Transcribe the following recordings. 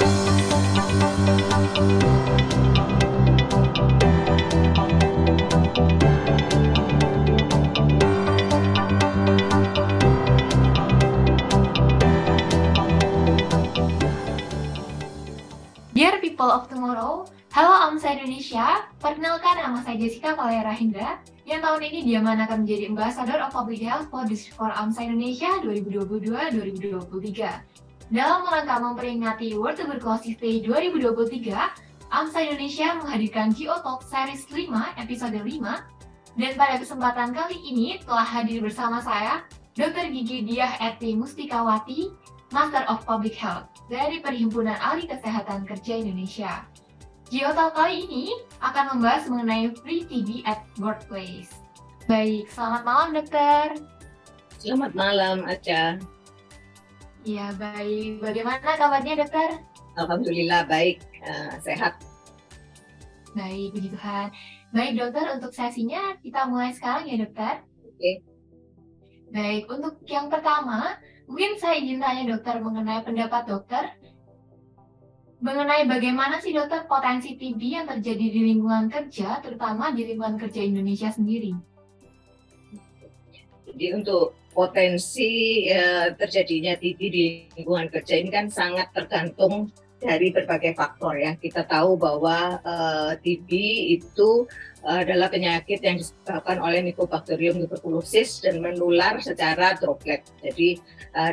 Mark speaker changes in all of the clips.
Speaker 1: Dear people of tomorrow, halo AMSA Indonesia, perkenalkan nama saya Jessica Valera Hindra, yang tahun ini diamanahkan menjadi Ambassador of Public Health for District for AMSA Indonesia 2022-2023. Dalam rangka memperingati World Tuberculosis Day 2023, AMSA Indonesia menghadirkan GO Talk Series 5, episode 5, dan pada kesempatan kali ini telah hadir bersama saya, Dr. Gigi Diah Eti Mustikawati, Master of Public Health dari Perhimpunan Ahli Kesehatan Kerja Indonesia. GeoTalk kali ini akan membahas mengenai free TB at workplace. Baik, selamat malam dokter.
Speaker 2: Selamat malam, Aca.
Speaker 1: Ya, baik. Bagaimana kabarnya dokter?
Speaker 2: Alhamdulillah baik, sehat.
Speaker 1: Baik, puji Tuhan. Baik dokter, untuk sesinya kita mulai sekarang ya dokter.
Speaker 2: Oke.
Speaker 1: Baik, untuk yang pertama, mungkin saya izin tanya dokter mengenai pendapat dokter mengenai bagaimana sih dokter potensi TB yang terjadi di lingkungan kerja, terutama di lingkungan kerja Indonesia sendiri.
Speaker 2: Jadi untuk potensi terjadinya TB di lingkungan kerja ini kan sangat tergantung dari berbagai faktor ya. Kita tahu bahwa TB itu adalah penyakit yang disebabkan oleh Mycobacterium tuberculosis dan menular secara droplet. Jadi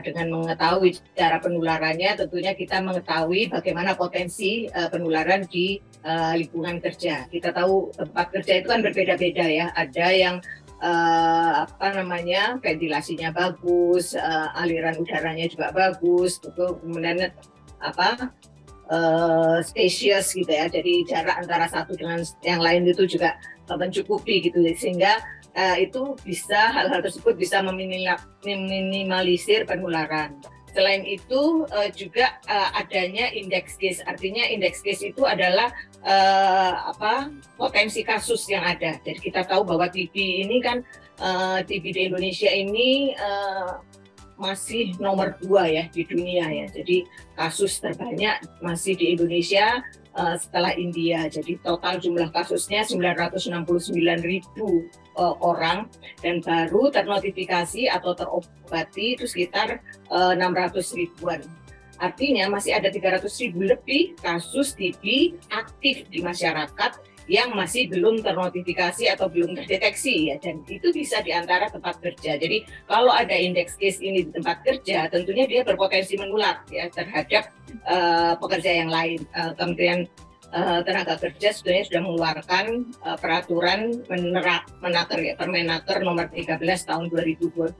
Speaker 2: dengan mengetahui cara penularannya, tentunya kita mengetahui bagaimana potensi penularan di lingkungan kerja. Kita tahu tempat kerja itu kan berbeda-beda ya. Ada yang ventilasinya bagus, aliran udaranya juga bagus, kemudian spacious gitu ya, jadi jarak antara satu dengan yang lain itu juga mencukupi gitu, sehingga hal-hal tersebut bisa meminimalisir penularan. Selain itu juga adanya index case, artinya index case itu adalah potensi kasus yang ada. Jadi kita tahu bahwa TB ini kan TB di Indonesia ini masih nomor 2 ya di dunia ya. Jadi kasus terbanyak masih di Indonesia setelah India. Jadi total jumlah kasusnya 969.000 orang dan baru ternotifikasi atau terobati itu sekitar 600 ribuan. Artinya masih ada 300.000 lebih kasus TB aktif di masyarakat yang masih belum ternotifikasi atau belum terdeteksi ya, dan itu bisa di antara tempat kerja. Jadi kalau ada indeks case ini di tempat kerja, tentunya dia berpotensi menular ya terhadap pekerja yang lain. Kementerian Tenaga Kerja sebenarnya sudah mengeluarkan peraturan Permenaker nomor 13 tahun 2022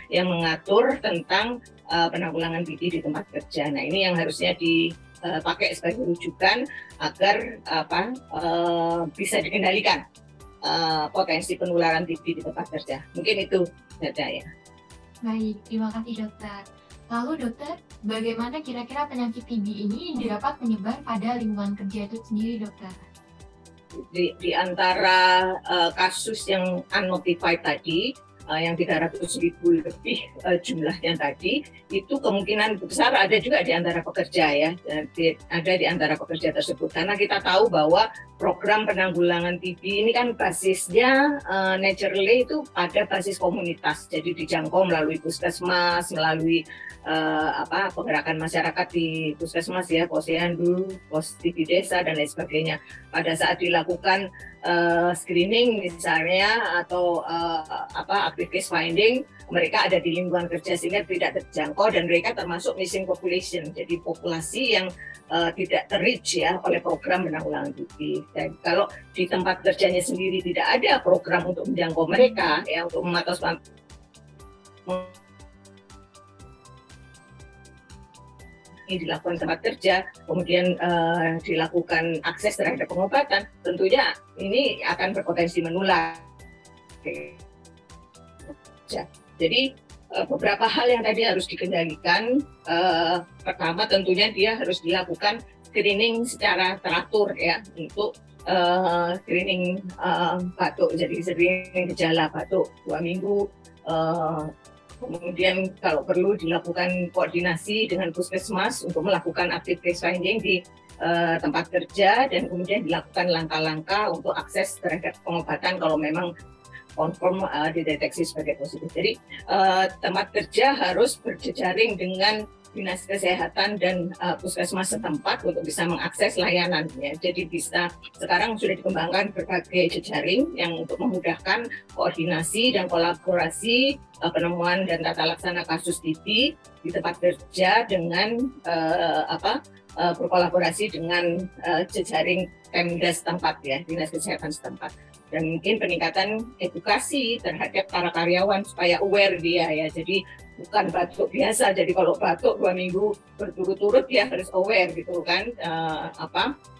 Speaker 2: yang mengatur tentang penanggulangan TB di tempat kerja. Nah, ini yang harusnya dipakai sebagai rujukan agar bisa dikendalikan potensi penularan TB di tempat kerja. Mungkin itu saja ya.
Speaker 1: Baik, terima kasih dokter. Lalu dokter, bagaimana kira-kira penyakit TB ini dapat menyebar pada lingkungan kerja itu sendiri dokter?
Speaker 2: Di antara kasus yang unnotified tadi, yang 300.000 lebih jumlahnya tadi, itu kemungkinan besar ada juga di antara pekerja ya, ada di antara pekerja tersebut. Karena kita tahu bahwa program penanggulangan TB ini kan basisnya naturally itu pada basis komunitas, jadi dijangkau melalui puskesmas, melalui penggerakan masyarakat di puskesmas ya, posyandu, pos TB desa dan lain sebagainya. Pada saat dilakukan screening misalnya atau active case finding, mereka ada di lingkungan kerja sehingga tidak terjangkau dan mereka termasuk missing population, jadi populasi yang tidak ter-reach ya oleh program penanggulangan TB. Dan kalau di tempat kerjanya sendiri tidak ada program untuk menjangkau mereka ya, untuk memantau ini dilakukan tempat kerja, kemudian dilakukan akses terhadap pengobatan, tentunya ini akan berpotensi menular. Jadi beberapa hal yang tadi harus dikendalikan. Pertama tentunya dia harus dilakukan screening secara teratur ya, untuk screening batuk, jadi screening gejala batuk 2 minggu Kemudian kalau perlu dilakukan koordinasi dengan puskesmas untuk melakukan active case finding di tempat kerja, dan kemudian dilakukan langkah-langkah untuk akses terhadap pengobatan kalau memang confirm dideteksi sebagai positif. Jadi tempat kerja harus berjejaring dengan dinas kesehatan dan puskesmas setempat untuk bisa mengakses layanannya. Jadi bisa sekarang sudah dikembangkan berbagai jejaring yang untuk memudahkan koordinasi dan kolaborasi penemuan dan tata laksana kasus TB di tempat kerja dengan berkolaborasi dengan jejaring Pemda setempat ya, dinas kesehatan setempat. Dan mungkin peningkatan edukasi terhadap para karyawan supaya aware dia ya. Jadi bukan batuk biasa. Jadi kalau batuk 2 minggu berturut-turut dia harus aware gitu kan,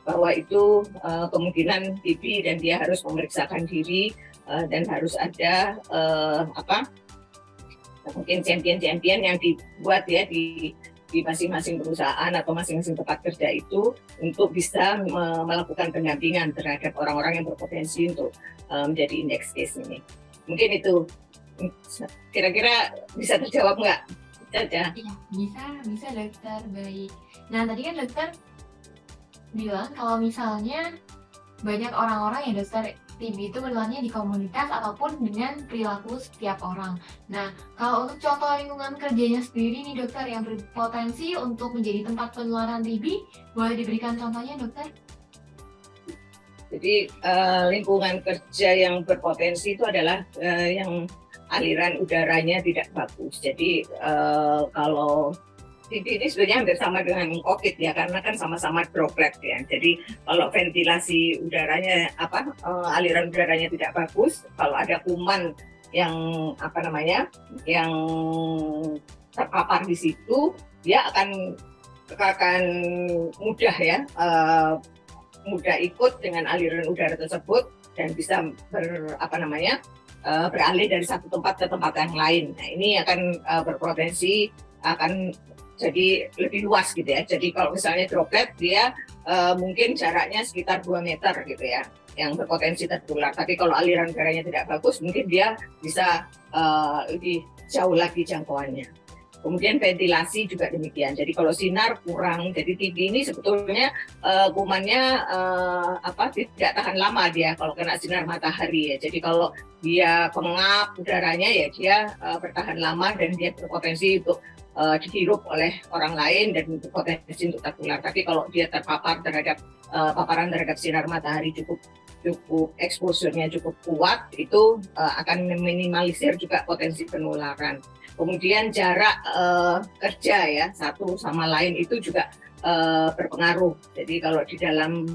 Speaker 2: bahwa itu kemungkinan TB dan dia harus memeriksakan diri, dan harus ada mungkin champion-champion yang dibuat ya di masing-masing perusahaan atau masing-masing tempat kerja itu untuk bisa melakukan pendampingan terhadap orang-orang yang berpotensi untuk menjadi index case ini. Mungkin itu kira-kira bisa terjawab nggak, Caca?
Speaker 1: Iya, bisa dokter, baik. Nah tadi kan dokter bilang kalau misalnya banyak orang-orang yang dokter TB itu menularnya di komunitas ataupun dengan perilaku setiap orang. Nah, kalau untuk contoh lingkungan kerjanya sendiri nih dokter yang berpotensi untuk menjadi tempat penularan TB, boleh diberikan contohnya dokter?
Speaker 2: Jadi lingkungan kerja yang berpotensi itu adalah yang aliran udaranya tidak bagus. Jadi kalau TB ini sebenarnya hampir sama dengan COVID ya, karena kan sama-sama droplet ya. Jadi kalau ventilasi udaranya aliran udaranya tidak bagus, kalau ada kuman yang yang terpapar di situ, dia akan mudah ya, mudah ikut dengan aliran udara tersebut dan bisa beralih dari satu tempat ke tempat yang lain. Nah, ini akan berpotensi akan jadi lebih luas gitu ya. Jadi kalau misalnya droplet dia mungkin jaraknya sekitar 2 meter gitu ya, yang berpotensi tertular. Tapi kalau aliran udaranya tidak bagus, mungkin dia bisa lebih jauh lagi jangkauannya. Kemudian ventilasi juga demikian. Jadi kalau sinar kurang, jadi TB ini sebetulnya kumannya tidak tahan lama dia kalau kena sinar matahari ya. Jadi kalau dia pengap udaranya ya dia bertahan lama dan dia berpotensi untuk dihirup oleh orang lain dan berpotensi untuk tertular. Tapi kalau dia terpapar terhadap paparan terhadap sinar matahari cukup exposure-nya cukup kuat, itu akan meminimalisir juga potensi penularan. Kemudian jarak kerja ya satu sama lain itu juga berpengaruh. Jadi kalau di dalam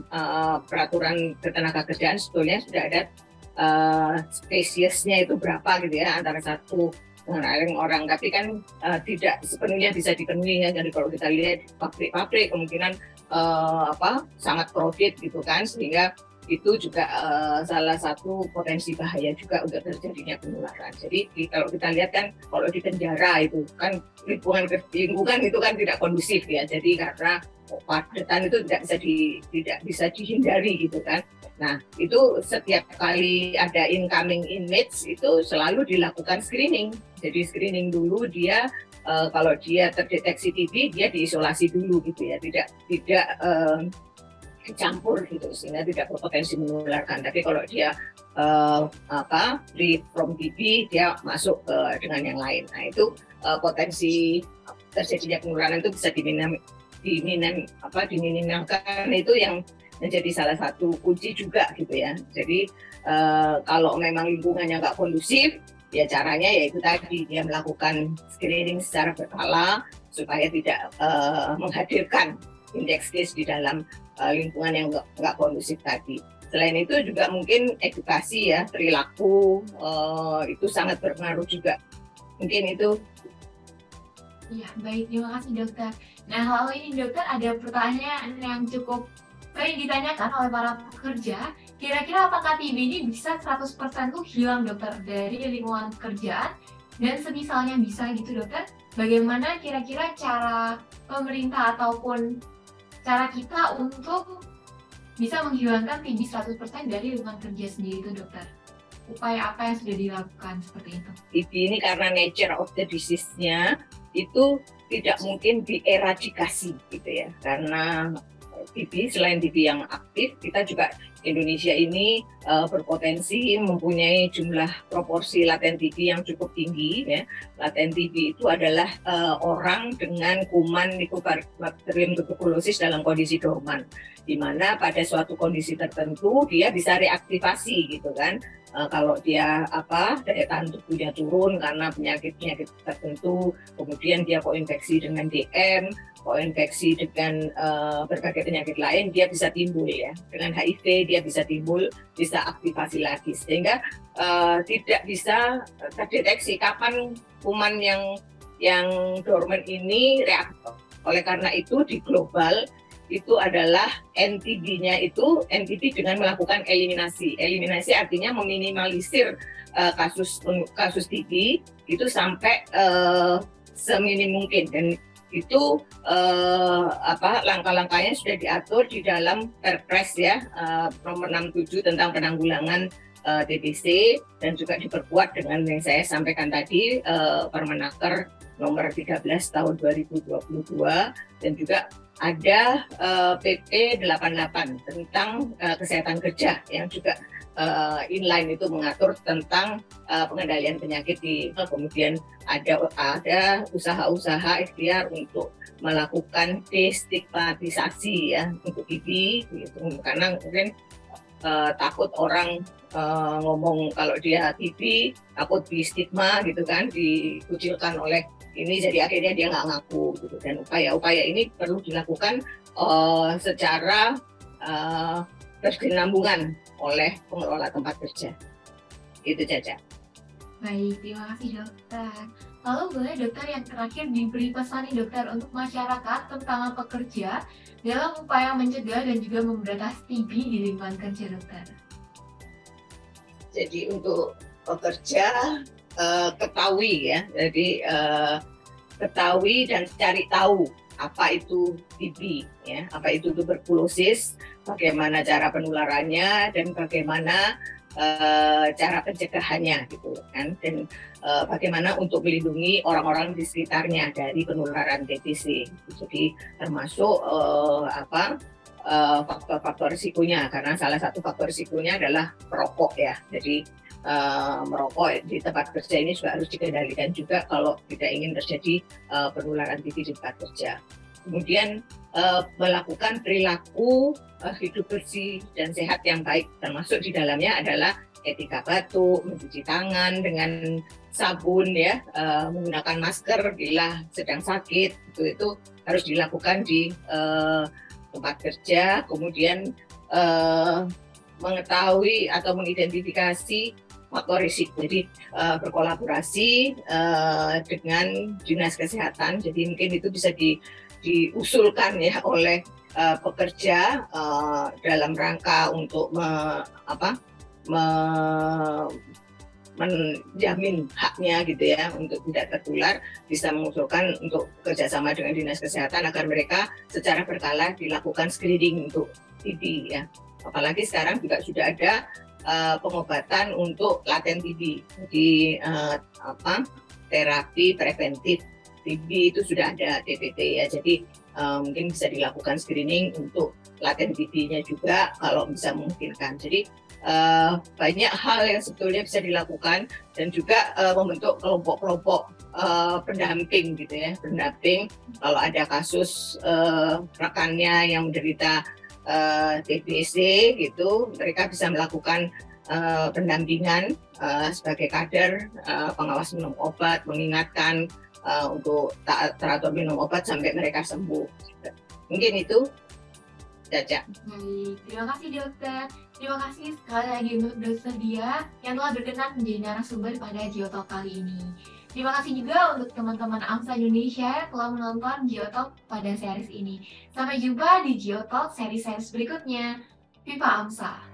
Speaker 2: peraturan ketenagakerjaan sebetulnya sudah ada spesiesnya itu berapa gitu ya, antara satu dengan orang, tapi kan tidak sepenuhnya bisa dipenuhi ya. Jadi kalau kita lihat pabrik-pabrik kemungkinan sangat crowded gitu kan, sehingga itu juga salah satu potensi bahaya juga untuk terjadinya penularan. Jadi kalau kita lihat kan kalau di penjara itu kan lingkungan itu kan tidak kondusif ya. Jadi karena padatan itu tidak bisa dihindari gitu kan. Nah, itu setiap kali ada incoming inmates itu selalu dilakukan screening. Jadi screening dulu dia kalau dia terdeteksi TB dia diisolasi dulu gitu ya. Tidak dicampur gitu sehingga tidak berpotensi menularkan. Tapi kalau dia free from TB dia masuk dengan yang lain. Nah, itu potensi terjadinya penularan itu bisa diminimalkan itu yang menjadi salah satu kunci juga gitu ya. Jadi kalau memang lingkungannya nggak kondusif, ya caranya yaitu tadi dia melakukan screening secara berkala supaya tidak menghadirkan index case di dalam lingkungan yang nggak kondusif tadi. Selain itu juga mungkin edukasi ya, perilaku itu sangat berpengaruh juga. Mungkin itu.
Speaker 1: Iya, baik. Terima kasih dokter. Nah, lalu ini dokter ada pertanyaan yang cukup sering ditanyakan oleh para pekerja. Kira-kira apakah TB ini bisa 100% tuh hilang dokter dari lingkungan pekerjaan? Dan semisalnya bisa gitu dokter, bagaimana kira-kira cara pemerintah ataupun cara kita untuk bisa menghilangkan TB 100% dari lingkungan kerja sendiri itu dokter? upaya apa yang sudah dilakukan seperti itu?
Speaker 2: TB ini karena nature of the disease-nya itu tidak mungkin dieradikasi gitu ya, karena TB selain TB yang aktif, kita juga Indonesia ini berpotensi mempunyai jumlah proporsi laten TB yang cukup tinggi ya. Laten TB itu adalah orang dengan kuman Mycobacterium tuberculosis dalam kondisi dorman, di mana pada suatu kondisi tertentu dia bisa reaktivasi gitu kan. Kalau dia daya tahan tubuhnya turun karena penyakit-penyakit tertentu, kemudian dia koinfeksi dengan DM, koinfeksi dengan berbagai penyakit lain, dia bisa timbul ya. Dengan HIV dia bisa timbul, bisa aktivasi lagi, sehingga tidak bisa terdeteksi kapan kuman yang dorman ini reaktif. Oleh karena itu di global itu adalah NTB-nya itu NTB dengan melakukan eliminasi. Eliminasi artinya meminimalisir kasus TB itu sampai seminim mungkin, dan itu langkah-langkahnya sudah diatur di dalam Perpres ya nomor 67 tentang penanggulangan TBC, dan juga diperkuat dengan yang saya sampaikan tadi Permenaker nomor 13 tahun 2022, dan juga ada PP 88 tentang kesehatan kerja yang juga inline itu mengatur tentang pengendalian penyakit kemudian ada usaha-usaha ikhtiar untuk melakukan destigmatisasi ya untuk TB gitu, karena mungkin takut orang ngomong kalau dia TB takut di stigma gitu kan, dikucilkan oleh ini, jadi akhirnya dia nggak ngaku gitu. Dan upaya-upaya ini perlu dilakukan secara berkesinambungan oleh pengelola tempat kerja. Itu Caca.
Speaker 1: Baik, terima kasih dokter. Lalu boleh dokter yang terakhir diberi pesan nih dokter untuk masyarakat tentang pekerja dalam upaya mencegah dan juga memberantas TB di lingkungan kerja dokter.
Speaker 2: Jadi untuk pekerja ketahui ya, jadi ketahui dan cari tahu apa itu TB ya, apa itu tuberkulosis, bagaimana cara penularannya, dan bagaimana cara pencegahannya gitu kan, dan bagaimana untuk melindungi orang-orang di sekitarnya dari penularan TBC. Jadi termasuk faktor-faktor risikonya, karena salah satu faktor risikonya adalah perokok ya. Jadi merokok di tempat kerja ini juga harus dikendalikan juga kalau tidak ingin terjadi penularan TB di tempat kerja. Kemudian melakukan perilaku hidup bersih dan sehat yang baik, termasuk di dalamnya adalah etika batuk, mencuci tangan dengan sabun ya, menggunakan masker bila sedang sakit, itu harus dilakukan di tempat kerja. Kemudian mengetahui atau mengidentifikasi faktor risiko, jadi berkolaborasi dengan dinas kesehatan. Jadi mungkin itu bisa diusulkan ya oleh pekerja dalam rangka untuk menjamin haknya gitu ya untuk tidak tertular, bisa mengusulkan untuk kerjasama dengan dinas kesehatan agar mereka secara berkala dilakukan screening untuk TB ya. Apalagi sekarang juga sudah ada pengobatan untuk laten TB, jadi terapi preventif TB itu sudah ada TPT ya, jadi mungkin bisa dilakukan screening untuk laten TB-nya juga kalau bisa memungkinkan. Jadi banyak hal yang sebetulnya bisa dilakukan, dan juga membentuk kelompok-kelompok pendamping gitu ya, pendamping kalau ada kasus rekannya yang menderita TBC gitu, mereka bisa melakukan pendampingan sebagai kader pengawas minum obat, mengingatkan untuk teratur minum obat sampai mereka sembuh. Mungkin itu Caca.
Speaker 1: Baik, terima kasih dokter. Terima kasih sekali lagi untuk dokter Dia yang telah berkenan menjadi narasumber pada Geotalk kali ini. Terima kasih juga untuk teman-teman AMSA Indonesia yang telah menonton Geotalk pada series ini. Sampai jumpa di Geotalk seri-seri berikutnya. Viva AMSA!